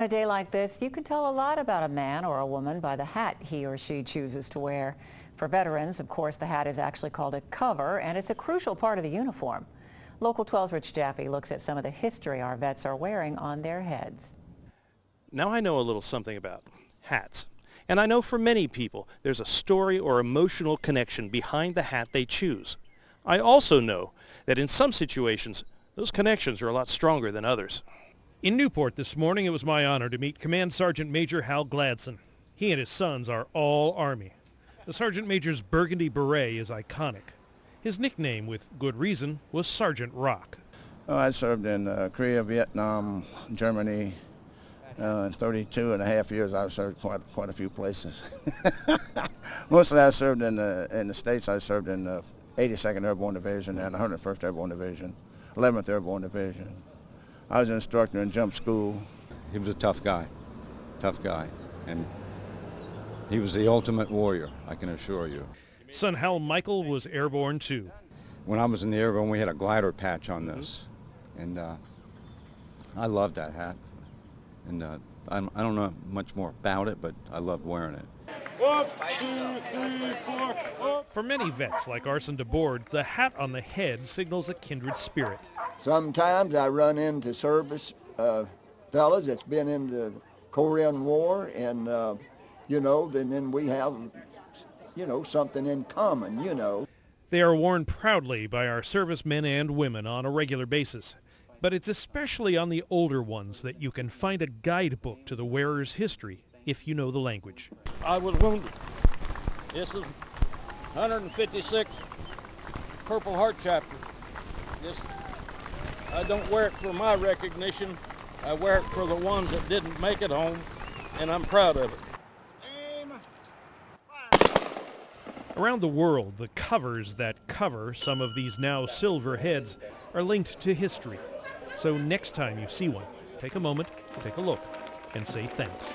On a day like this, you can tell a lot about a man or a woman by the hat he or she chooses to wear. For veterans, of course, the hat is actually called a cover, and it's a crucial part of the uniform. Local 12's Rich Jaffe looks at some of the history our vets are wearing on their heads. Now I know a little something about hats. And I know for many people there's a story or emotional connection behind the hat they choose. I also know that in some situations, those connections are a lot stronger than others. In Newport this morning, it was my honor to meet Command Sgt. Major Hal Gladson. He and his sons are all Army. The Sergeant Major's burgundy beret is iconic. His nickname, with good reason, was Sergeant Rock. I served in Korea, Vietnam, Germany. In 32 and a half years, I've served quite a few places. Mostly I served in the States. I served in the 82nd Airborne Division and 101st Airborne Division, 11th Airborne Division. I was an instructor in jump school. He was a tough guy, and he was the ultimate warrior, I can assure you. Son Hal Michael was airborne too. When I was in the Airborne, we had a glider patch on this, and I loved that hat. And I don't know much more about it, but I loved wearing it. 1, 2, 3, 4. For many vets like Arson DeBoard, the hat on the head signals a kindred spirit. Sometimes I run into service fellas that's been in the Korean War, and then we have, something in common, They are worn proudly by our servicemen and women on a regular basis. But it's especially on the older ones that you can find a guidebook to the wearer's history if you know the language. I was wounded. This is 156 Purple Heart Chapter. I don't wear it for my recognition. I wear it for the ones that didn't make it home, and I'm proud of it. Around the world, the covers that cover some of these now silver heads are linked to history. So next time you see one, take a moment, take a look, and say thanks.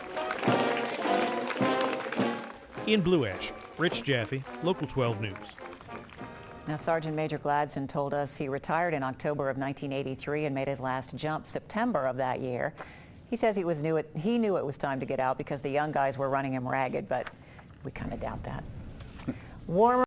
In Blue Ash, Rich Jaffe, Local 12 News. Now, Sergeant Major Gladson told us he retired in October of 1983 and made his last jump September of that year. He says he knew it was time to get out because the young guys were running him ragged, but we kind of doubt that. Warmer